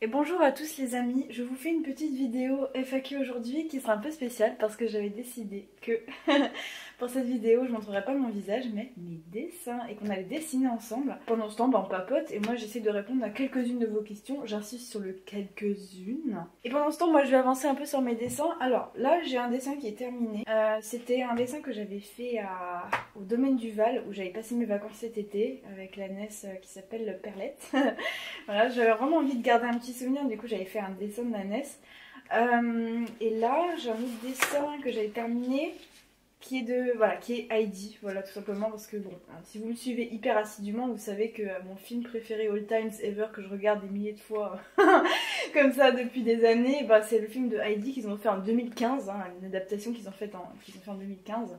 Et bonjour à tous les amis, je vous fais une petite vidéo FAQ aujourd'hui qui sera un peu spéciale parce que j'avais décidé que pour cette vidéo je montrerai pas mon visage mais mes dessins et qu'on allait dessiner ensemble. Pendant ce temps on papote et moi j'essaie de répondre à quelques-unes de vos questions, j'insiste sur le quelques-unes. Et pendant ce temps moi je vais avancer un peu sur mes dessins. Alors là j'ai un dessin qui est terminé, c'était un dessin que j'avais fait au domaine du Val où j'avais passé mes vacances cet été avec la nièce qui s'appelle Perlette. Voilà, j'avais vraiment envie de garder un petit souvenir, du coup j'avais fait un dessin de la NES. Et là j'ai un autre dessin que j'avais terminé qui est Heidi, voilà, tout simplement parce que bon, si vous me suivez hyper assidûment, vous savez que mon film préféré all times ever que je regarde des milliers de fois comme ça depuis des années, bah, c'est le film de Heidi qu'ils ont fait en 2015, hein, une adaptation qu'ils ont fait en 2015.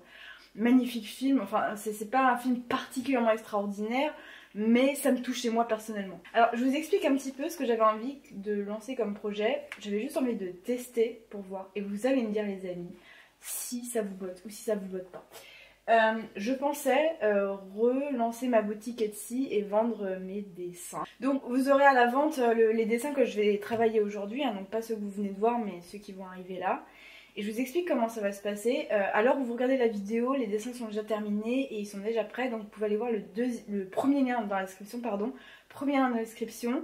Magnifique film, enfin c'est pas un film particulièrement extraordinaire, mais ça me touchait moi personnellement. Alors je vous explique un petit peu ce que j'avais envie de lancer comme projet. J'avais juste envie de tester pour voir, et vous allez me dire les amis si ça vous botte ou si ça vous botte pas. Je pensais relancer ma boutique Etsy et vendre mes dessins. Donc vous aurez à la vente les dessins que je vais travailler aujourd'hui, hein, donc pas ceux que vous venez de voir mais ceux qui vont arriver là. Et je vous explique comment ça va se passer. À l'heure où vous regardez la vidéo, les dessins sont déjà terminés et ils sont déjà prêts. Donc vous pouvez aller voir le premier lien dans la description, pardon. Premier lien dans la description.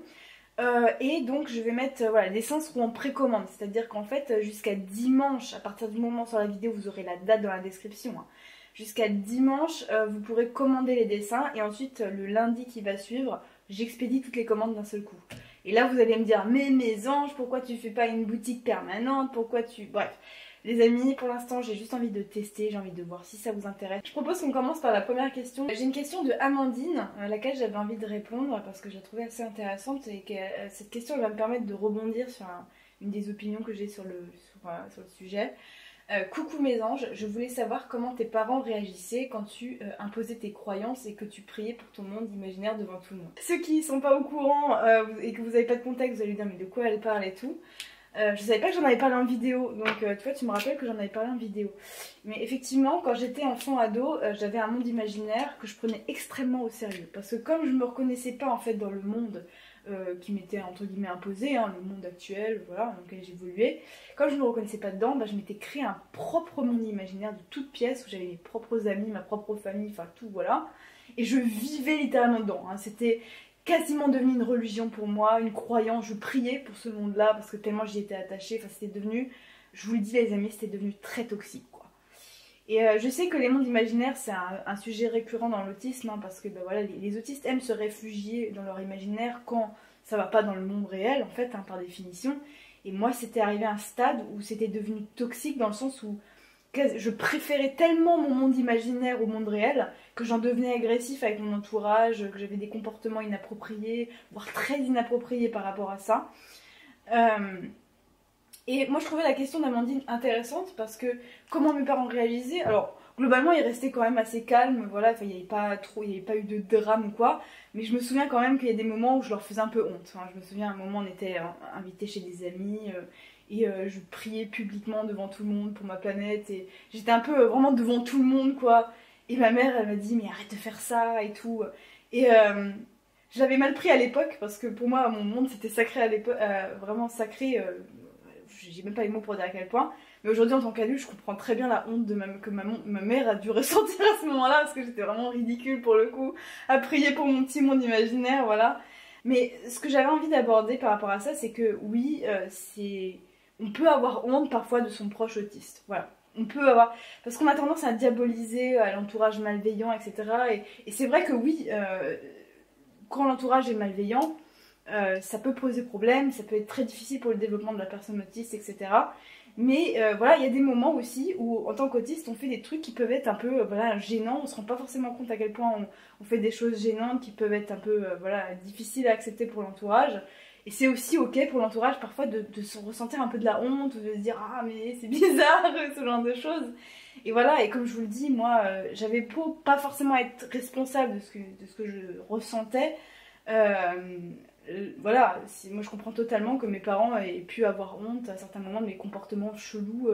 Et donc je vais mettre, voilà, les dessins seront en précommande. C'est-à-dire qu'en fait, jusqu'à dimanche, à partir du moment sur la vidéo, vous aurez la date dans la description. Hein. Jusqu'à dimanche, vous pourrez commander les dessins. Et ensuite, le lundi qui va suivre, j'expédie toutes les commandes d'un seul coup. Et là vous allez me dire, mais mes anges, pourquoi tu fais pas une boutique permanente? Pourquoi tu... Bref, les amis, pour l'instant j'ai juste envie de tester, j'ai envie de voir si ça vous intéresse. Je propose qu'on commence par la première question. J'ai une question de Amandine, à laquelle j'avais envie de répondre parce que je la trouvais assez intéressante et que cette question va me permettre de rebondir sur une des opinions que j'ai sur le sujet. Coucou mes anges, je voulais savoir comment tes parents réagissaient quand tu imposais tes croyances et que tu priais pour ton monde imaginaire devant tout le monde. Ceux qui sont pas au courant et que vous n'avez pas de contexte, vous allez dire mais de quoi elle parle et tout. Je savais pas que j'en avais parlé en vidéo, donc tu vois, tu me rappelles que j'en avais parlé en vidéo. Mais effectivement, quand j'étais enfant ado, j'avais un monde imaginaire que je prenais extrêmement au sérieux. Parce que comme je me reconnaissais pas en fait dans le monde qui m'était entre guillemets imposé, hein, le monde actuel, voilà, dans lequel j'évoluais, comme je me reconnaissais pas dedans, bah, je m'étais créé un propre monde imaginaire de toutes pièces où j'avais mes propres amis, ma propre famille, enfin tout, voilà. Et je vivais littéralement dedans, hein. C'était quasiment devenu une religion pour moi, une croyance, je priais pour ce monde-là parce que tellement j'y étais attachée, enfin c'était devenu, je vous le dis les amis, c'était devenu très toxique quoi. Et je sais que les mondes imaginaires c'est un sujet récurrent dans l'autisme, hein, parce que bah, voilà, les autistes aiment se réfugier dans leur imaginaire quand ça va pas dans le monde réel en fait, hein, par définition. Et moi c'était arrivé à un stade où c'était devenu toxique dans le sens où je préférais tellement mon monde imaginaire au monde réel que j'en devenais agressif avec mon entourage, que j'avais des comportements inappropriés, voire très inappropriés par rapport à ça. Et moi je trouvais la question d'Amandine intéressante parce que comment mes parents réalisaient, alors globalement ils restaient quand même assez calmes, voilà, il n'y avait pas eu de drame ou quoi, mais je me souviens quand même qu'il y a des moments où je leur faisais un peu honte. Enfin, je me souviens à un moment on était invités chez des amis et je priais publiquement devant tout le monde pour ma planète et j'étais un peu vraiment devant tout le monde quoi. Et ma mère elle m'a dit mais arrête de faire ça et tout. Et je l'avais mal pris à l'époque parce que pour moi mon monde c'était sacré à l'époque, vraiment sacré. J'ai même pas les mots pour dire à quel point, mais aujourd'hui en tant qu'adulte je comprends très bien la honte que ma mère a dû ressentir à ce moment là parce que j'étais vraiment ridicule pour le coup à prier pour mon petit monde imaginaire, voilà. Mais ce que j'avais envie d'aborder par rapport à ça c'est que oui, on peut avoir honte parfois de son proche autiste, voilà. On peut avoir, parce qu'on a tendance à diaboliser à l'entourage malveillant, etc. Et c'est vrai que oui, quand l'entourage est malveillant, ça peut poser problème, ça peut être très difficile pour le développement de la personne autiste, etc. Mais voilà, il y a des moments aussi où en tant qu'autiste on fait des trucs qui peuvent être un peu voilà, gênants, on se rend pas forcément compte à quel point on fait des choses gênantes qui peuvent être un peu voilà, difficiles à accepter pour l'entourage. Et c'est aussi ok pour l'entourage parfois de se ressentir un peu de la honte, de se dire ah mais c'est bizarre, ce genre de choses. Et voilà, et comme je vous le dis, moi j'avais beau pas forcément être responsable de ce que je ressentais, voilà, moi je comprends totalement que mes parents aient pu avoir honte à certains moments de mes comportements chelous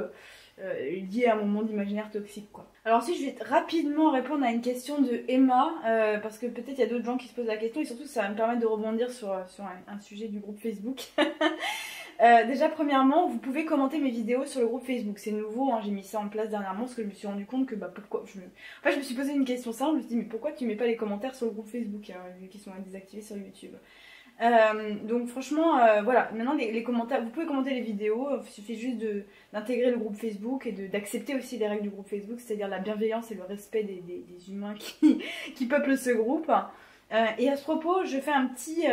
lié à mon monde imaginaire toxique, quoi. Alors ensuite, je vais rapidement répondre à une question de Emma, parce que peut-être il y a d'autres gens qui se posent la question, et surtout ça va me permettre de rebondir sur un sujet du groupe Facebook. Déjà, premièrement, vous pouvez commenter mes vidéos sur le groupe Facebook. C'est nouveau, hein, j'ai mis ça en place dernièrement parce que je me suis rendu compte que pourquoi. En fait, je me suis posé une question simple. Je me suis dit, mais pourquoi tu mets pas les commentaires sur le groupe Facebook, hein, vu qu'ils sont désactivés sur YouTube. Donc, franchement, voilà. Maintenant, les commentaires, vous pouvez commenter les vidéos. Il suffit juste d'intégrer le groupe Facebook et d'accepter aussi les règles du groupe Facebook, c'est-à-dire la bienveillance et le respect des humains qui peuplent ce groupe. Et à ce propos, je fais un petit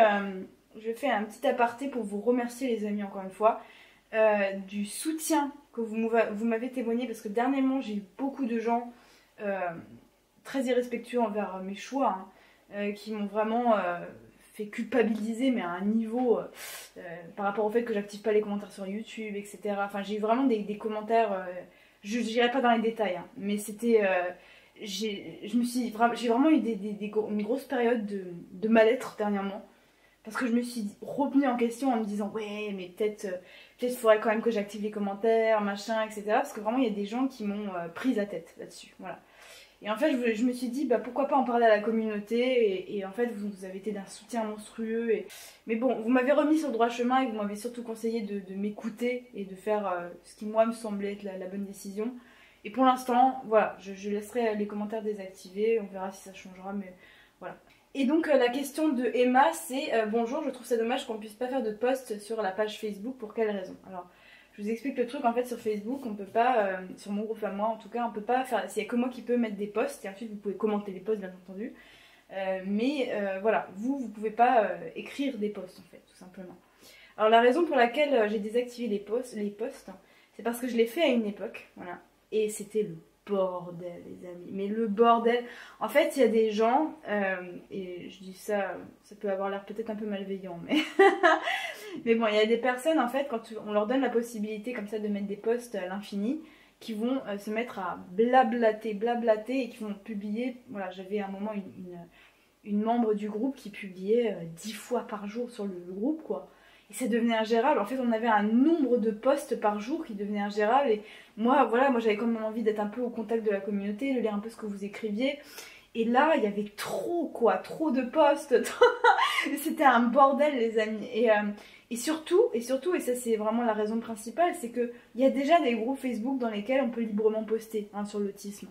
aparté pour vous remercier les amis encore une fois du soutien que vous m'avez témoigné, parce que dernièrement j'ai eu beaucoup de gens très irrespectueux envers mes choix, hein, qui m'ont vraiment fait culpabiliser, mais à un niveau par rapport au fait que j'active pas les commentaires sur YouTube, etc. Enfin, j'ai eu vraiment des commentaires, je n'irai pas dans les détails, hein, mais c'était... j'ai vraiment eu une grosse période de mal-être dernièrement. Parce que je me suis retenue en question en me disant ouais, mais peut-être faudrait quand même que j'active les commentaires, machin, etc. Parce que vraiment il y a des gens qui m'ont prise la tête là-dessus, voilà. Et en fait je me suis dit bah pourquoi pas en parler à la communauté, et en fait vous avez été d'un soutien monstrueux. Mais bon, vous m'avez remis sur le droit chemin et vous m'avez surtout conseillé de m'écouter et de faire ce qui moi me semblait être la bonne décision. Et pour l'instant, voilà, je laisserai les commentaires désactivés, on verra si ça changera, mais voilà. Et donc la question de Emma, c'est bonjour, je trouve ça dommage qu'on puisse pas faire de post sur la page Facebook, pour quelle raison? Alors, je vous explique le truc. En fait, sur Facebook, on peut pas, sur mon groupe à moi en tout cas, on peut pas faire, il y a que moi qui peux mettre des posts, et ensuite vous pouvez commenter les posts bien entendu, mais voilà, vous pouvez pas écrire des posts en fait, tout simplement. Alors la raison pour laquelle j'ai désactivé les posts, c'est parce que je l'ai fait à une époque, voilà, et c'était le bordel, les amis, mais le bordel. En fait, il y a des gens, et je dis ça, ça peut avoir l'air peut-être un peu malveillant, mais mais bon, il y a des personnes, en fait, quand on leur donne la possibilité comme ça de mettre des posts à l'infini, qui vont se mettre à blablater, et qui vont publier. Voilà, j'avais à un moment une membre du groupe qui publiait 10 fois par jour sur le groupe, quoi. Et ça devenait ingérable. En fait, on avait un nombre de posts par jour qui devenait ingérable. Et moi, voilà, moi j'avais quand même envie d'être un peu au contact de la communauté, de lire un peu ce que vous écriviez. Et là, il y avait trop de posts. C'était un bordel, les amis. Et surtout, et ça c'est vraiment la raison principale, c'est qu'il y a déjà des groupes Facebook dans lesquels on peut librement poster, hein, sur l'autisme.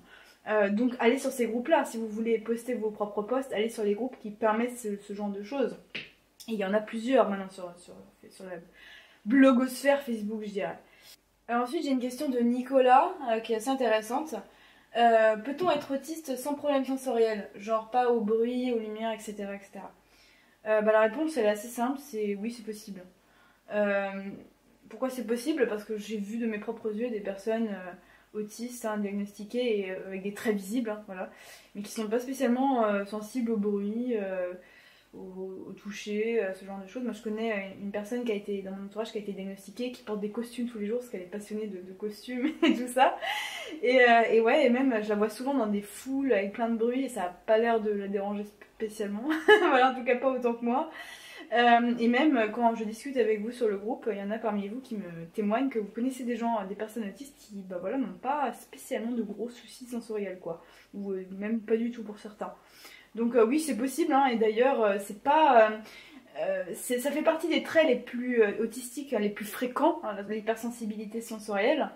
Donc allez sur ces groupes-là. Si vous voulez poster vos propres posts, allez sur les groupes qui permettent ce genre de choses. Et il y en a plusieurs maintenant sur la blogosphère Facebook, je dirais. Alors ensuite, j'ai une question de Nicolas qui est assez intéressante. Peut-on être autiste sans problème sensoriel? Genre pas au bruit, aux lumières, etc. etc. La réponse elle est assez simple, c'est oui, c'est possible. Pourquoi c'est possible? Parce que j'ai vu de mes propres yeux des personnes autistes, hein, diagnostiquées et avec des traits visibles, hein, voilà, mais qui sont pas spécialement sensibles au bruit, au toucher, ce genre de choses. Moi je connais une personne qui a été dans mon entourage qui a été diagnostiquée, qui porte des costumes tous les jours parce qu'elle est passionnée de costumes et tout ça. Et ouais, et même je la vois souvent dans des foules avec plein de bruit et ça a pas l'air de la déranger spécialement. Voilà, en tout cas pas autant que moi. Et même quand je discute avec vous sur le groupe, il y en a parmi vous qui me témoignent que vous connaissez des gens, des personnes autistes qui voilà, n'ont pas spécialement de gros soucis sensoriels, quoi, ou même pas du tout pour certains. Donc oui, c'est possible, hein, et d'ailleurs c'est pas ça fait partie des traits les plus autistiques, hein, les plus fréquents, hein, l'hypersensibilité sensorielle.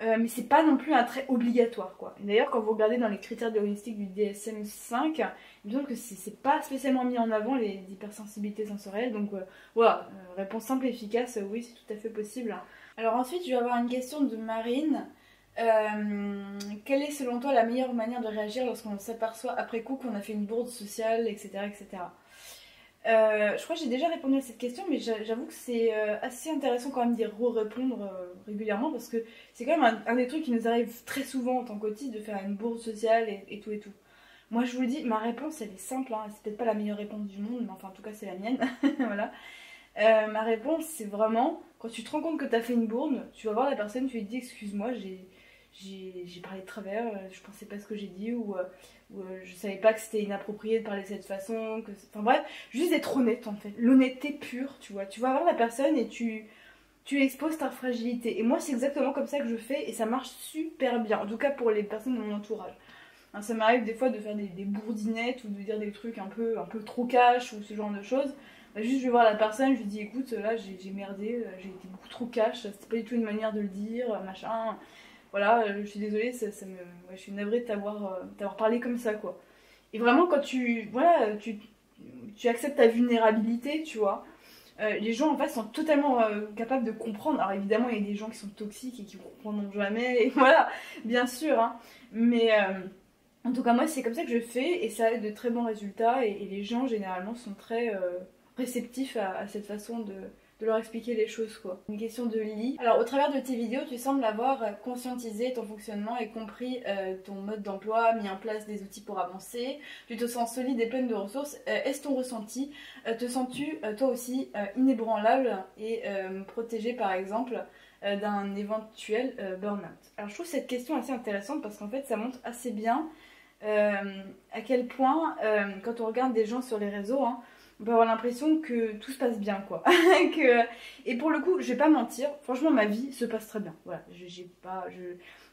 Mais c'est pas non plus un trait obligatoire, quoi. D'ailleurs, quand vous regardez dans les critères diagnostiques du DSM-5, il me semble que c'est pas spécialement mis en avant les hypersensibilités sensorielles. Donc voilà, réponse simple et efficace, oui, c'est tout à fait possible. Alors ensuite, je vais avoir une question de Marine. Quelle est selon toi la meilleure manière de réagir lorsqu'on s'aperçoit après coup qu'on a fait une bourde sociale, etc. etc. Je crois que j'ai déjà répondu à cette question, mais j'avoue que c'est assez intéressant quand même d'y répondre régulièrement, parce que c'est quand même un des trucs qui nous arrive très souvent en tant qu'autistes, de faire une bourde sociale et tout et tout. Moi je vous le dis, ma réponse elle est simple, hein, c'est peut-être pas la meilleure réponse du monde, mais enfin en tout cas c'est la mienne. Voilà. Ma réponse c'est vraiment, quand tu te rends compte que tu as fait une bourde, tu vas voir la personne, tu lui dis excuse-moi, j'ai parlé de travers, je pensais pas ce que j'ai dit, ou je savais pas que c'était inapproprié de parler de cette façon, enfin bref, juste être honnête en fait, l'honnêteté pure, tu vois. Tu vas voir la personne et tu tu exposes ta fragilité. Et moi c'est exactement comme ça que je fais et ça marche super bien, en tout cas pour les personnes de mon entourage. Hein, ça m'arrive des fois de faire des bourdinettes ou de dire des trucs un peu trop cash ou ce genre de choses. Bah, juste je vais voir la personne, je lui dis écoute là j'ai merdé, j'ai été beaucoup trop cash, c'était pas du tout une manière de le dire, machin. Voilà, je suis désolée, je suis navrée de t'avoir parlé comme ça quoi. Et vraiment quand tu acceptes ta vulnérabilité, tu vois. Les gens en face sont totalement capables de comprendre. Alors évidemment, il y a des gens qui sont toxiques et qui ne comprendront jamais, et voilà, bien sûr. Hein. Mais en tout cas, moi, c'est comme ça que je fais et ça a de très bons résultats. Et les gens, généralement, sont très réceptifs à cette façon de leur expliquer les choses, quoi. Une question de Lee. Alors, au travers de tes vidéos, tu sembles avoir conscientisé ton fonctionnement et compris ton mode d'emploi, mis en place des outils pour avancer. Tu te sens solide et pleine de ressources. Est-ce ton ressenti? Te sens-tu, toi aussi, inébranlable et protégé, par exemple, d'un éventuel burn-out? Alors, je trouve cette question assez intéressante parce qu'en fait, ça montre assez bien à quel point, quand on regarde des gens sur les réseaux, hein, on peut avoir l'impression que tout se passe bien quoi. Et pour le coup, je vais pas mentir, franchement ma vie se passe très bien. Voilà,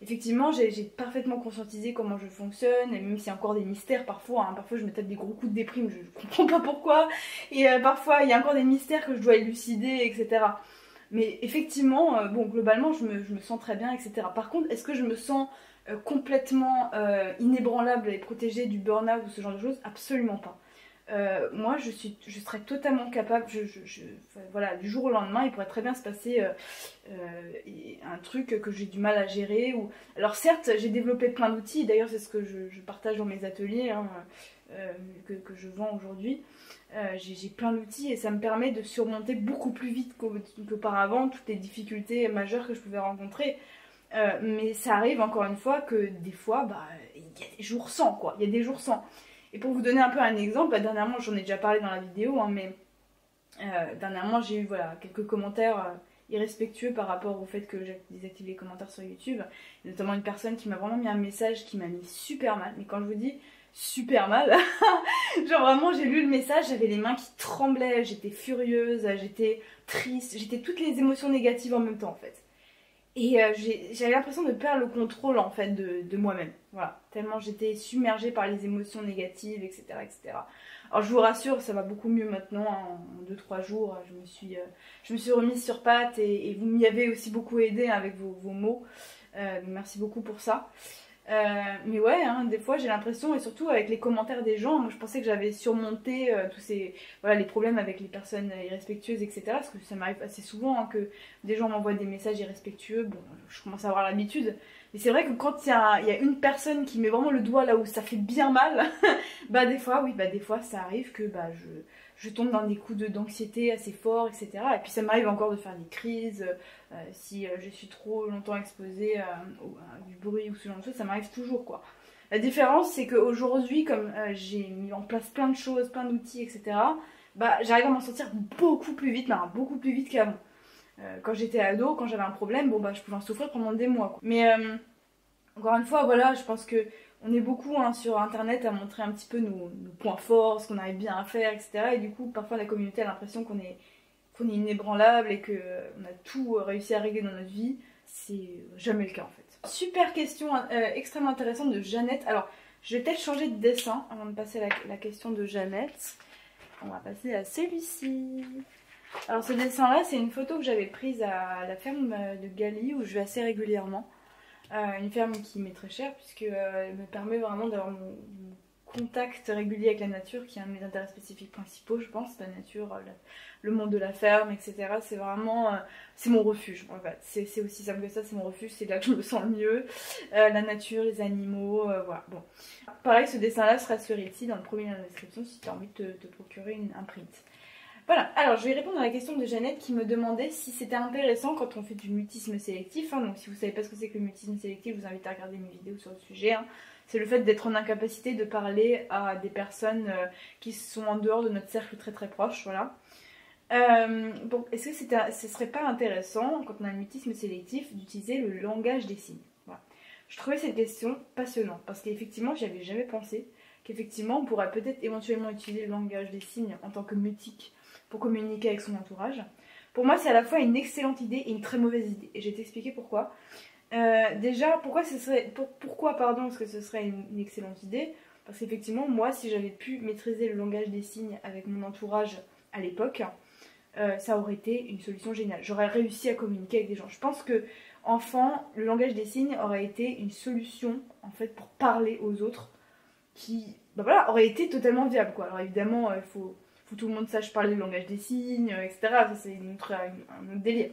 effectivement j'ai parfaitement conscientisé comment je fonctionne, et même s'il y a encore des mystères parfois, hein, parfois je me tape des gros coups de déprime, je comprends pas pourquoi, et parfois il y a encore des mystères que je dois élucider, etc. Mais effectivement, bon globalement je me sens très bien, etc. Par contre, est-ce que je me sens complètement inébranlable et protégée du burn-out ou ce genre de choses? Absolument pas. Moi je serais totalement capable, voilà, du jour au lendemain il pourrait très bien se passer un truc que j'ai du mal à gérer. Alors certes j'ai développé plein d'outils, d'ailleurs c'est ce que je partage dans mes ateliers hein, que je vends aujourd'hui. J'ai plein d'outils et ça me permet de surmonter beaucoup plus vite qu'auparavant toutes les difficultés majeures que je pouvais rencontrer. Mais ça arrive encore une fois que des fois il y a des jours sans quoi, il y a des jours sans. Et pour vous donner un peu un exemple, dernièrement j'en ai déjà parlé dans la vidéo, hein, mais dernièrement j'ai eu voilà, quelques commentaires irrespectueux par rapport au fait que j'ai désactivé les commentaires sur YouTube, notamment une personne qui m'a vraiment mis un message qui m'a mis super mal, mais quand je vous dis super mal, genre vraiment j'ai lu le message, j'avais les mains qui tremblaient, j'étais furieuse, j'étais triste, j'étais toutes les émotions négatives en même temps en fait. Et j'avais l'impression de perdre le contrôle en fait de moi-même, voilà, tellement j'étais submergée par les émotions négatives, etc., etc. Alors je vous rassure, ça va beaucoup mieux maintenant, hein, en 2-3 jours, je me suis remise sur pattes et vous m'y avez aussi beaucoup aidé hein, avec vos mots, merci beaucoup pour ça. Mais ouais, hein, des fois j'ai l'impression, et surtout avec les commentaires des gens, moi je pensais que j'avais surmonté tous ces voilà, les problèmes avec les personnes irrespectueuses, etc. Parce que ça m'arrive assez souvent hein, que des gens m'envoient des messages irrespectueux, bon, je commence à avoir l'habitude. Mais c'est vrai que quand il y a une personne qui met vraiment le doigt là où ça fait bien mal, des fois, oui, des fois ça arrive que je tombe dans des coups d'anxiété assez forts, etc. Et puis ça m'arrive encore de faire des crises, si je suis trop longtemps exposée à du bruit ou ce genre de choses, ça m'arrive toujours quoi. La différence c'est qu'aujourd'hui, comme j'ai mis en place plein de choses, plein d'outils, etc., j'arrive à m'en sortir beaucoup plus vite, beaucoup plus vite qu'avant. Quand j'étais ado, quand j'avais un problème, je pouvais en souffrir pendant des mois quoi. Mais encore une fois, voilà, je pense que on est beaucoup hein, sur internet à montrer un petit peu nos points forts, ce qu'on arrive bien à faire, etc. Et du coup, parfois la communauté a l'impression qu'on est inébranlable et qu'on a tout réussi à régler dans notre vie. C'est jamais le cas en fait. Super question extrêmement intéressante de Jeannette. Alors, je vais peut-être changer de dessin avant de passer à la question de Jeannette. On va passer à celui-ci. Alors ce dessin-là, c'est une photo que j'avais prise à la ferme de Gali où je vais assez régulièrement. Une ferme qui m'est très chère puisque elle me permet vraiment d'avoir mon contact régulier avec la nature qui est un de mes intérêts spécifiques principaux je pense, la nature, le monde de la ferme, etc. C'est vraiment, c'est mon refuge en fait, c'est aussi simple que ça, c'est mon refuge, c'est là que je me sens le mieux, la nature, les animaux, voilà, bon. Pareil, ce dessin là sera sur ici dans le premier lien de la description si tu as envie de te procurer un print. Voilà, alors je vais répondre à la question de Jeannette qui me demandait si c'était intéressant quand on fait du mutisme sélectif, hein, donc si vous savez pas ce que c'est que le mutisme sélectif, je vous invite à regarder mes vidéos sur le sujet, hein. C'est le fait d'être en incapacité de parler à des personnes qui sont en dehors de notre cercle très très proche, voilà. Donc est-ce que ce serait pas intéressant, quand on a un mutisme sélectif, d'utiliser le langage des signes? Voilà. Je trouvais cette question passionnante, parce qu'effectivement j'y avais jamais pensé, qu'effectivement on pourrait peut-être éventuellement utiliser le langage des signes en tant que mutique pour communiquer avec son entourage. Pour moi, c'est à la fois une excellente idée et une très mauvaise idée. Et je vais t'expliquer pourquoi. Déjà, pourquoi est-ce que ce serait une excellente idée? Parce qu'effectivement, moi, si j'avais pu maîtriser le langage des signes avec mon entourage à l'époque, ça aurait été une solution géniale. J'aurais réussi à communiquer avec des gens. Je pense que enfant, le langage des signes aurait été une solution en fait pour parler aux autres qui, bah voilà, aurait été totalement viable quoi. Alors évidemment, il faut que tout le monde sache parler le langage des signes, etc. Ça c'est un autre délire.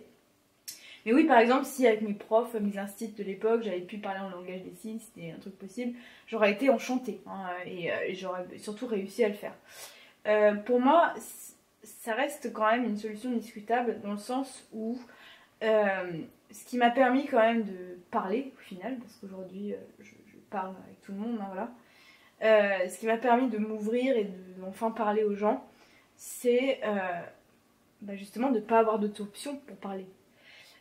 Mais oui, par exemple, si avec mes profs, mes instits de l'époque, j'avais pu parler en langage des signes, c'était un truc possible, j'aurais été enchantée hein, et j'aurais surtout réussi à le faire. Pour moi, ça reste quand même une solution discutable dans le sens où ce qui m'a permis quand même de parler au final, parce qu'aujourd'hui je parle avec tout le monde, hein, voilà. Ce qui m'a permis de m'ouvrir et de enfin parler aux gens, c'est bah justement de ne pas avoir d'autre option pour parler.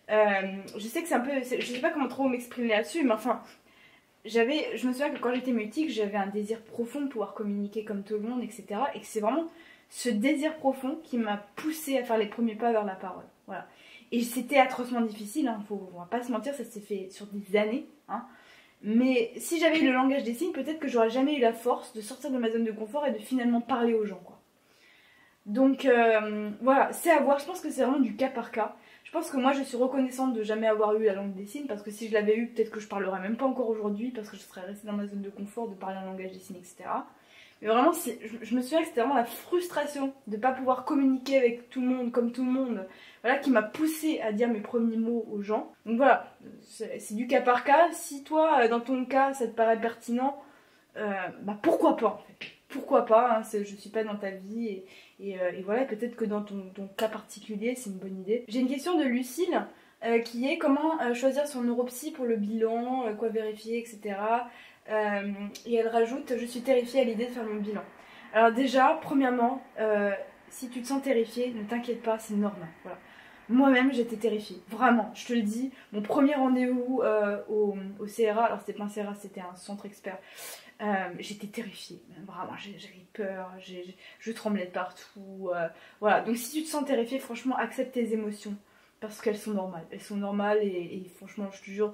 Je sais que c'est un peu, je sais pas comment trop m'exprimer là-dessus, mais enfin, je me souviens que quand j'étais mutique, j'avais un désir profond de pouvoir communiquer comme tout le monde, etc. Et que c'est vraiment ce désir profond qui m'a poussée à faire les premiers pas vers la parole. Voilà. Et c'était atrocement difficile, hein, on va pas se mentir, ça s'est fait sur des années. Hein. Mais si j'avais eu le langage des signes, peut-être que j'aurais jamais eu la force de sortir de ma zone de confort et de finalement parler aux gens, quoi. Donc voilà, c'est à voir, je pense que c'est vraiment du cas par cas. Je pense que moi je suis reconnaissante de jamais avoir eu la langue des signes parce que si je l'avais eu, peut-être que je parlerais même pas encore aujourd'hui parce que je serais restée dans ma zone de confort de parler un langage des signes, etc. Mais vraiment, je me souviens que c'était vraiment la frustration de ne pas pouvoir communiquer avec tout le monde, comme tout le monde, voilà, qui m'a poussée à dire mes premiers mots aux gens. Donc voilà, c'est du cas par cas. Si toi, dans ton cas, ça te paraît pertinent, bah pourquoi pas en fait. Pourquoi pas, hein, je suis pas dans ta vie et voilà, peut-être que dans ton cas particulier, c'est une bonne idée. J'ai une question de Lucille qui est comment choisir son neuropsy pour le bilan, quoi vérifier, etc. Et elle rajoute, je suis terrifiée à l'idée de faire mon bilan. Alors déjà, premièrement, si tu te sens terrifiée, ne t'inquiète pas, c'est normal. Voilà. Moi-même, j'étais terrifiée, vraiment, je te le dis. Mon premier rendez-vous au CRA, alors c'était pas un CRA, c'était un centre expert. J'étais terrifiée, vraiment, j'avais peur, je tremblais de partout. Voilà, donc si tu te sens terrifiée, franchement, accepte tes émotions. Parce qu'elles sont normales. Elles sont normales et franchement, je te jure.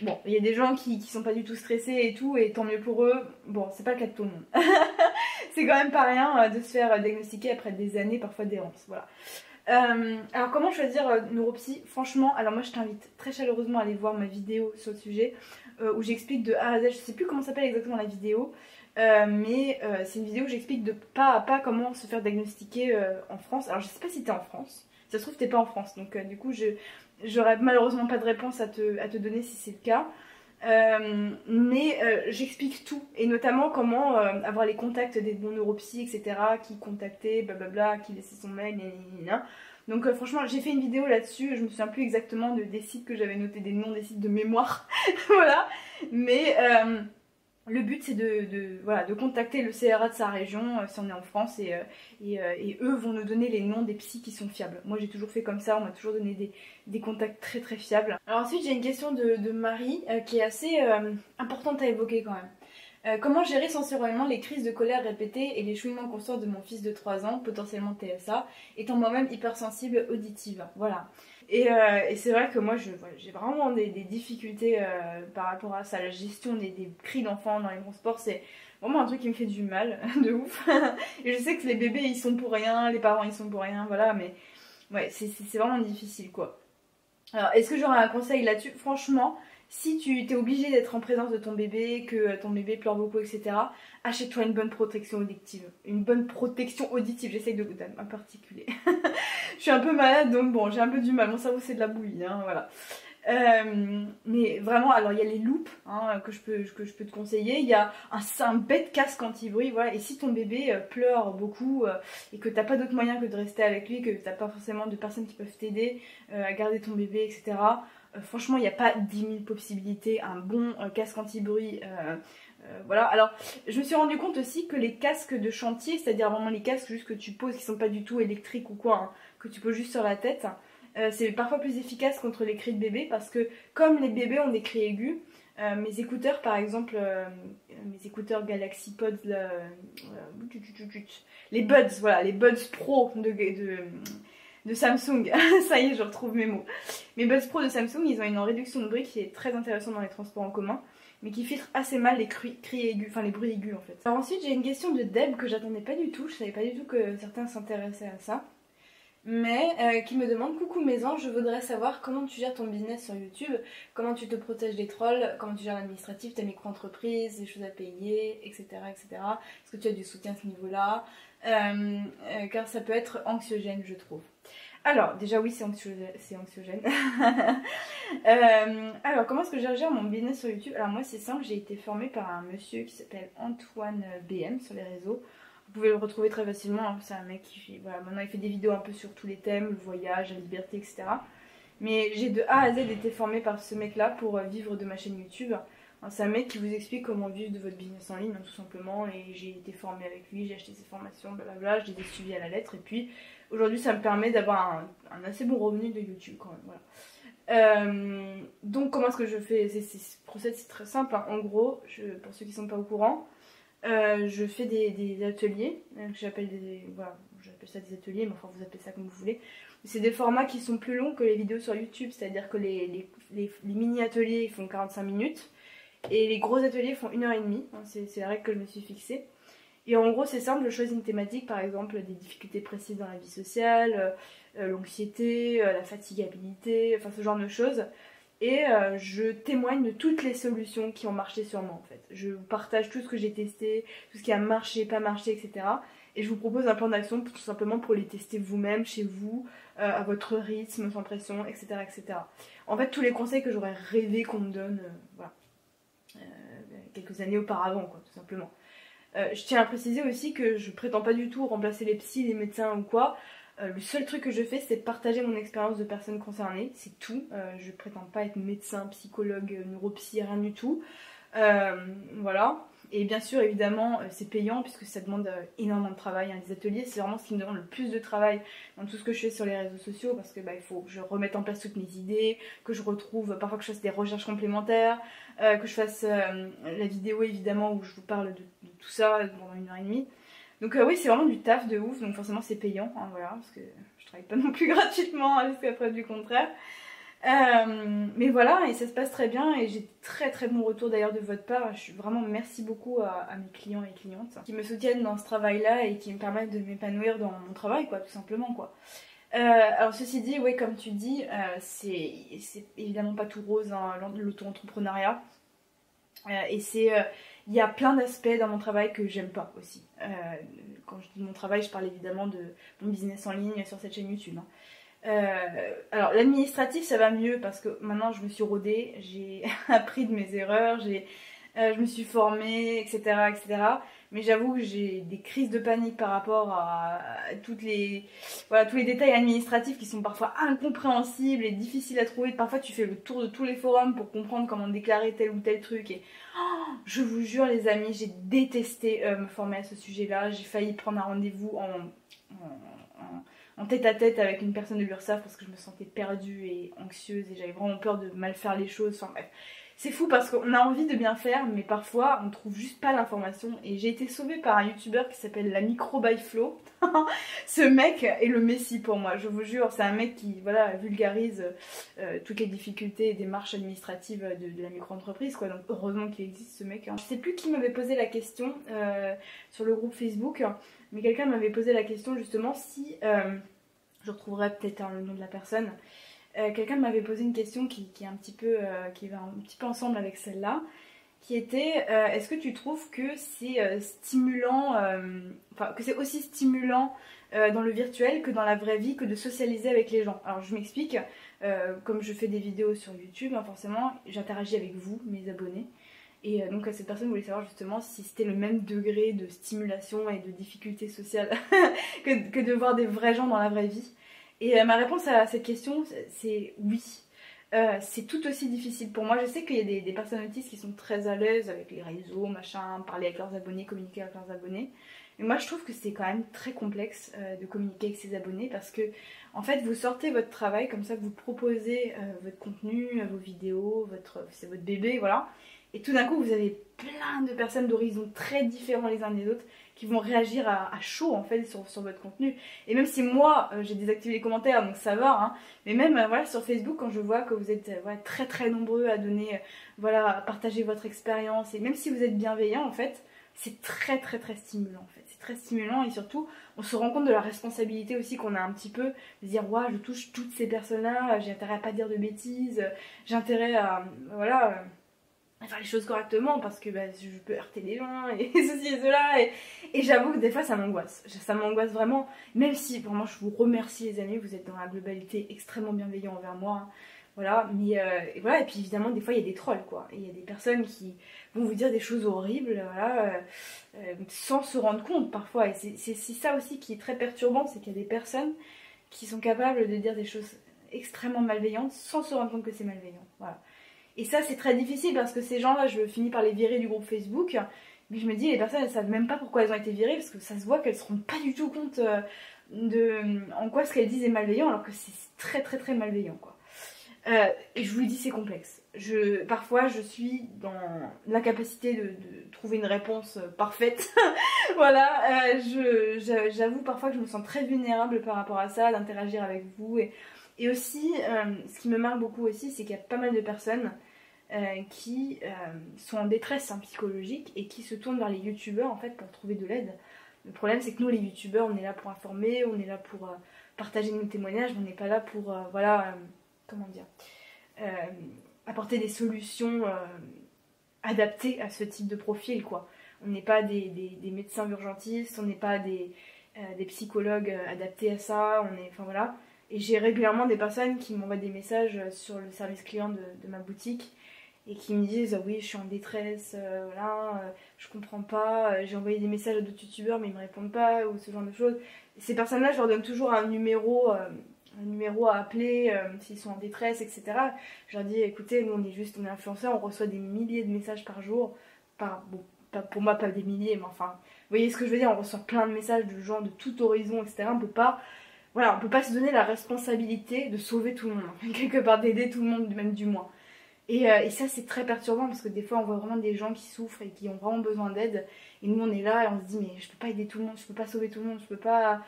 Bon, il y a des gens qui sont pas du tout stressés et tout, et tant mieux pour eux. Bon, c'est pas le cas de tout le monde. C'est quand même pas rien de se faire diagnostiquer après des années, parfois d'errance. Voilà. Alors, comment choisir neuropsy? Franchement, alors moi je t'invite très chaleureusement à aller voir ma vidéo sur le sujet où j'explique de A à Z. Je sais plus comment s'appelle exactement la vidéo. Mais c'est une vidéo où j'explique de pas à pas comment se faire diagnostiquer en France. Alors, je sais pas si t'es en France. Ça se trouve, t'es pas en France, donc du coup, j'aurais malheureusement pas de réponse à te donner si c'est le cas. Mais j'explique tout, et notamment comment avoir les contacts des bons neuropsy, etc., qui contacter, blablabla, qui laissait son mail, nanana. Donc franchement, j'ai fait une vidéo là-dessus, je me souviens plus exactement des sites que j'avais noté, des noms des sites de mémoire, voilà. Mais le but c'est voilà, de contacter le CRA de sa région si on est en France et eux vont nous donner les noms des psys qui sont fiables. Moi j'ai toujours fait comme ça, on m'a toujours donné des contacts très très fiables. Alors ensuite j'ai une question de Marie qui est assez importante à évoquer quand même. Comment gérer sensoriellement les crises de colère répétées et les chouinements constants de mon fils de 3 ans, potentiellement TSA, étant moi-même hypersensible auditive. Voilà. Et c'est vrai que moi j'ai vraiment des difficultés par rapport à ça. La gestion des cris d'enfants dans les transports, c'est vraiment un truc qui me fait du mal, de ouf. Et je sais que les bébés ils sont pour rien, les parents ils sont pour rien, voilà, mais ouais, c'est vraiment difficile quoi. Alors est-ce que j'aurais un conseil là-dessus? Franchement, si tu t'es obligé d'être en présence de ton bébé, que ton bébé pleure beaucoup, etc., achète-toi une bonne protection auditive. Une bonne protection auditive, j'essaie de un particulier. Je suis un peu malade, donc bon, j'ai un peu du mal. Mon cerveau, c'est de la bouillie, hein, voilà. Mais vraiment, alors il y a les loupes hein, que je peux te conseiller. Il y a un bête casque anti-bruit, voilà. Et si ton bébé pleure beaucoup et que t'as pas d'autre moyen que de rester avec lui, que t'as pas forcément de personnes qui peuvent t'aider à garder ton bébé, etc., franchement, il n'y a pas 10 000 possibilités. Un bon casque anti-bruit, voilà. Alors, je me suis rendu compte aussi que les casques de chantier, c'est-à-dire vraiment les casques juste que tu poses, qui sont pas du tout électriques ou quoi, hein, que tu poses juste sur la tête, c'est parfois plus efficace contre les cris de bébé parce que comme les bébés ont des cris aigus, mes écouteurs par exemple, mes écouteurs Galaxy Pods, les Buds, voilà, les Buds Pro de Samsung. Ça y est, je retrouve mes mots. Mes Buds Pro de Samsung, ils ont une réduction de bruit qui est très intéressante dans les transports en commun, mais qui filtre assez mal les cris aigus, enfin les bruits aigus en fait. Alors ensuite, j'ai une question de Deb que j'attendais pas du tout. Je savais pas du tout que certains s'intéressaient à ça. Mais qui me demande: coucou Maison, je voudrais savoir comment tu gères ton business sur YouTube, comment tu te protèges des trolls, comment tu gères l'administratif, ta micro-entreprise, les choses à payer, etc. etc. Est-ce que tu as du soutien à ce niveau-là? Car ça peut être anxiogène, je trouve. Alors, déjà oui, c'est anxiogène. Alors, comment est-ce que je gère mon business sur YouTube? Alors moi, c'est simple, j'ai été formée par un monsieur qui s'appelle Antoine BM sur les réseaux. Vous pouvez le retrouver très facilement, hein. C'est un mec qui voilà, maintenant il fait des vidéos un peu sur tous les thèmes, le voyage, la liberté, etc. Mais j'ai de A à Z été formée par ce mec-là pour vivre de ma chaîne YouTube. C'est un mec qui vous explique comment vivre de votre business en ligne, hein, tout simplement. Et j'ai été formée avec lui, j'ai acheté ses formations, blablabla, je les ai suivies à la lettre. Et puis aujourd'hui, ça me permet d'avoir un assez bon revenu de YouTube quand même. Voilà. Donc comment est-ce que je fais ce procès, c'est très simple, hein. En gros, pour ceux qui ne sont pas au courant, je fais des ateliers, que j'appelle voilà, j'appelle ça des ateliers, mais enfin vous appelez ça comme vous voulez. C'est des formats qui sont plus longs que les vidéos sur YouTube, c'est-à-dire que les mini-ateliers ils font 45 minutes et les gros ateliers font 1h30, hein, c'est la règle que je me suis fixée. Et en gros c'est simple, je choisis une thématique, par exemple des difficultés précises dans la vie sociale, l'anxiété, la fatigabilité, enfin ce genre de choses. Et je témoigne de toutes les solutions qui ont marché sur moi en fait. Je vous partage tout ce que j'ai testé, tout ce qui a marché, pas marché, etc. Et je vous propose un plan d'action tout simplement pour les tester vous-même, chez vous, à votre rythme, sans pression, etc., etc. En fait, tous les conseils que j'aurais rêvé qu'on me donne, voilà, quelques années auparavant, quoi, tout simplement. Je tiens à préciser aussi que je prétends pas du tout remplacer les psys, les médecins ou quoi. Le seul truc que je fais, c'est partager mon expérience de personnes concernées, c'est tout. Je prétends pas être médecin, psychologue, neuropsy, rien du tout. Voilà. Et bien sûr, évidemment, c'est payant puisque ça demande énormément de travail, hein. Les ateliers, c'est vraiment ce qui me demande le plus de travail dans tout ce que je fais sur les réseaux sociaux parce que il faut que je remette en place toutes mes idées, que je retrouve, parfois que je fasse des recherches complémentaires, que je fasse la vidéo évidemment où je vous parle de tout ça pendant 1h30. Donc oui, c'est vraiment du taf de ouf, donc forcément c'est payant, hein, voilà, parce que je travaille pas non plus gratuitement, hein, jusqu'à preuve du contraire. Mais voilà, et ça se passe très bien, et j'ai très très bon retour d'ailleurs de votre part. Je suis vraiment merci beaucoup à mes clients et clientes qui me soutiennent dans ce travail-là et qui me permettent de m'épanouir dans mon travail, quoi, tout simplement, quoi. Alors ceci dit, oui, comme tu dis, c'est évidemment pas tout rose, hein, l'auto-entrepreneuriat. Et il y a plein d'aspects dans mon travail que j'aime pas aussi. Quand je dis mon travail, je parle évidemment de mon business en ligne sur cette chaîne YouTube, hein. Alors l'administratif ça va mieux parce que maintenant je me suis rodée, j'ai appris de mes erreurs, je me suis formée, etc., etc. Mais j'avoue que j'ai des crises de panique par rapport à voilà, tous les détails administratifs qui sont parfois incompréhensibles et difficiles à trouver. Parfois tu fais le tour de tous les forums pour comprendre comment déclarer tel ou tel truc. Et je vous jure les amis, j'ai détesté me former à ce sujet-là. J'ai failli prendre un rendez-vous en tête à tête avec une personne de l'URSSAF parce que je me sentais perdue et anxieuse et j'avais vraiment peur de mal faire les choses. Enfin bref, c'est fou parce qu'on a envie de bien faire mais parfois on trouve juste pas l'information. Et j'ai été sauvée par un youtubeur qui s'appelle la Micro by Flo. Ce mec est le messie pour moi, je vous jure. C'est un mec qui voilà, vulgarise toutes les difficultés et démarches administratives de la micro-entreprise, quoi. Donc heureusement qu'il existe ce mec, hein. Je sais plus qui m'avait posé la question sur le groupe Facebook, mais quelqu'un m'avait posé la question justement si... je retrouverai peut-être le nom de la personne. Quelqu'un m'avait posé une question qui est un petit peu, qui va un petit peu ensemble avec celle-là, qui était est-ce que tu trouves que c'est stimulant, enfin que c'est aussi stimulant dans le virtuel que dans la vraie vie, que de socialiser avec les gens? Alors je m'explique, comme je fais des vidéos sur YouTube, hein, forcément j'interagis avec vous, mes abonnés. Et donc cette personne voulait savoir justement si c'était le même degré de stimulation et de difficulté sociale que de voir des vrais gens dans la vraie vie. Et ma réponse à cette question, c'est oui. C'est tout aussi difficile pour moi. Je sais qu'il y a des personnes autistes qui sont très à l'aise avec les réseaux, machin, parler avec leurs abonnés, communiquer avec leurs abonnés. Mais moi je trouve que c'est quand même très complexe de communiquer avec ses abonnés parce que en fait vous sortez votre travail comme ça, vous proposez votre contenu, vos vidéos, c'est votre bébé, voilà. Et tout d'un coup, vous avez plein de personnes d'horizons très différents les uns des autres qui vont réagir à chaud en fait sur votre contenu. Et même si moi, j'ai désactivé les commentaires, donc ça va, hein, mais même voilà, sur Facebook, quand je vois que vous êtes voilà, très très nombreux à donner, voilà, à partager votre expérience, et même si vous êtes bienveillant en fait, c'est très très très stimulant en fait. C'est très stimulant et surtout, on se rend compte de la responsabilité aussi qu'on a un petit peu, de dire, ouais, je touche toutes ces personnes-là, j'ai intérêt à pas dire de bêtises, j'ai intérêt à, voilà... à faire les choses correctement parce que bah, je peux heurter les gens et ceci et cela et j'avoue que des fois ça m'angoisse vraiment, même si vraiment je vous remercie les amis, vous êtes dans la globalité extrêmement bienveillant envers moi, hein. Voilà, mais et voilà, et puis évidemment des fois il y a des trolls quoi, et il y a des personnes qui vont vous dire des choses horribles, voilà, sans se rendre compte parfois, et c'est ça aussi qui est très perturbant, c'est qu'il y a des personnes qui sont capables de dire des choses extrêmement malveillantes sans se rendre compte que c'est malveillant, voilà. Et ça c'est très difficile parce que ces gens-là, je finis par les virer du groupe Facebook, mais je me dis les personnes elles savent même pas pourquoi elles ont été virées parce que ça se voit qu'elles se rendent pas du tout compte en quoi ce qu'elles disent est malveillant alors que c'est très très très malveillant quoi. Et je vous le dis, c'est complexe. Parfois je suis dans l'incapacité de trouver une réponse parfaite. Voilà, j'avoue parfois que je me sens très vulnérable par rapport à ça, d'interagir avec vous. Et aussi, ce qui me marque beaucoup aussi, c'est qu'il y a pas mal de personnes qui sont en détresse psychologique et qui se tournent vers les youtubeurs en fait pour trouver de l'aide. Le problème c'est que nous les youtubeurs on est là pour informer, on est là pour partager nos témoignages, on n'est pas là pour voilà, comment dire, apporter des solutions adaptées à ce type de profil quoi. On n'est pas des médecins urgentistes, on n'est pas des psychologues adaptés à ça, on est, enfin voilà. Et j'ai régulièrement des personnes qui m'envoient des messages sur le service client de ma boutique et qui me disent oui je suis en détresse, voilà, je comprends pas, j'ai envoyé des messages à d'autres youtubeurs mais ils me répondent pas ou ce genre de choses. Et ces personnes là je leur donne toujours un numéro à appeler s'ils sont en détresse, etc. Je leur dis écoutez, nous on est influenceurs, on reçoit des milliers de messages par jour, bon, pour moi pas des milliers mais enfin vous voyez ce que je veux dire, on reçoit plein de messages de gens de tout horizon, etc. On peut pas, voilà, on peut pas se donner la responsabilité de sauver tout le monde, quelque part d'aider tout le monde même du moins. Et ça c'est très perturbant parce que des fois on voit vraiment des gens qui souffrent et qui ont vraiment besoin d'aide et nous on est là et on se dit mais je peux pas aider tout le monde, je peux pas sauver tout le monde, je peux pas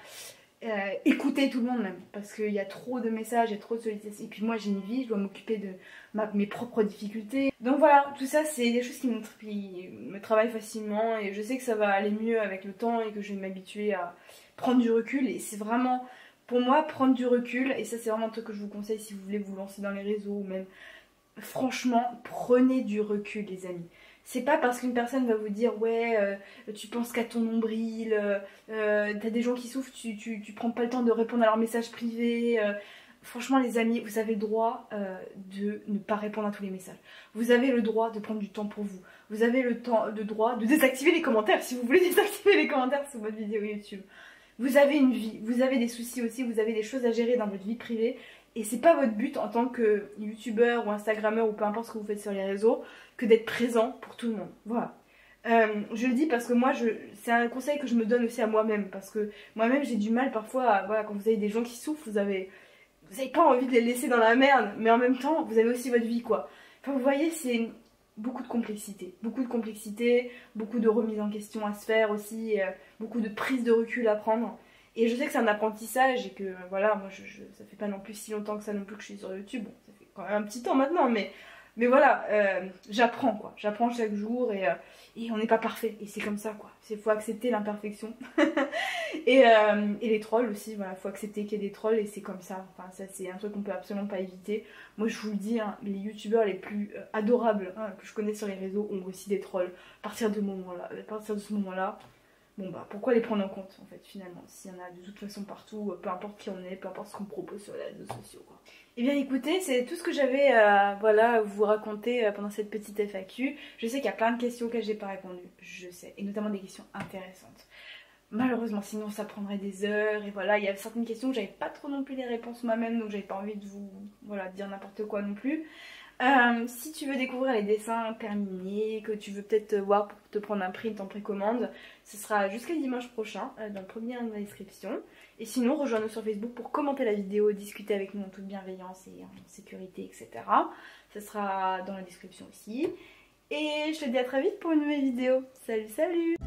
écouter tout le monde même parce qu'il y a trop de messages, il y a trop de sollicitations et puis moi j'ai une vie, je dois m'occuper de mes propres difficultés. Donc voilà, tout ça c'est des choses qui me travaillent facilement et je sais que ça va aller mieux avec le temps et que je vais m'habituer à prendre du recul et c'est vraiment pour moi prendre du recul et ça c'est vraiment un truc que je vous conseille si vous voulez vous lancer dans les réseaux ou même franchement prenez du recul les amis. C'est pas parce qu'une personne va vous dire ouais tu penses qu'à ton nombril, t'as des gens qui souffrent, tu prends pas le temps de répondre à leurs messages privés. Franchement les amis, vous avez le droit de ne pas répondre à tous les messages. Vous avez le droit de prendre du temps pour vous. Vous avez le droit de désactiver les commentaires si vous voulez désactiver les commentaires sur votre vidéo YouTube. Vous avez une vie, vous avez des soucis aussi, vous avez des choses à gérer dans votre vie privée. Et c'est pas votre but en tant que youtubeur ou instagrammeur ou peu importe ce que vous faites sur les réseaux que d'être présent pour tout le monde. Voilà. Je le dis parce que moi, c'est un conseil que je me donne aussi à moi-même. Parce que moi-même, j'ai du mal parfois, voilà, quand vous avez des gens qui souffrent, vous avez pas envie de les laisser dans la merde. Mais en même temps, vous avez aussi votre vie, quoi. Enfin, vous voyez, c'est beaucoup de complexité. Beaucoup de complexité, beaucoup de remise en question à se faire aussi, beaucoup de prise de recul à prendre. Et je sais que c'est un apprentissage et que voilà, moi ça fait pas non plus si longtemps que ça non plus que je suis sur YouTube, bon ça fait quand même un petit temps maintenant mais voilà, j'apprends quoi, j'apprends chaque jour et on n'est pas parfait et c'est comme ça quoi, il faut accepter l'imperfection. et les trolls aussi, voilà, faut accepter qu'il y ait des trolls et c'est comme ça, enfin ça c'est un truc qu'on peut absolument pas éviter. Moi je vous le dis, hein, les youtubeurs les plus adorables que je connais sur les réseaux ont aussi des trolls à partir de ce moment là. Bon bah pourquoi les prendre en compte en fait finalement, s'il y en a de toute façon partout, peu importe qui on est, peu importe ce qu'on propose sur les réseaux sociaux quoi. Et bien écoutez, c'est tout ce que j'avais voilà, à vous raconter pendant cette petite FAQ. Je sais qu'il y a plein de questions auxquelles j'ai pas répondu, je sais, et notamment des questions intéressantes. Malheureusement sinon ça prendrait des heures et voilà, il y a certaines questions que j'avais pas trop non plus les réponses moi-même donc j'avais pas envie de vous voilà, dire n'importe quoi non plus. Si tu veux découvrir les dessins terminés, que tu veux peut-être voir pour te prendre un print en précommande, ce sera jusqu'à dimanche prochain, dans le premier lien de la description. Et sinon, rejoins-nous sur Facebook pour commenter la vidéo, discuter avec nous en toute bienveillance et en sécurité, etc. Ce sera dans la description aussi. Et je te dis à très vite pour une nouvelle vidéo. Salut, salut!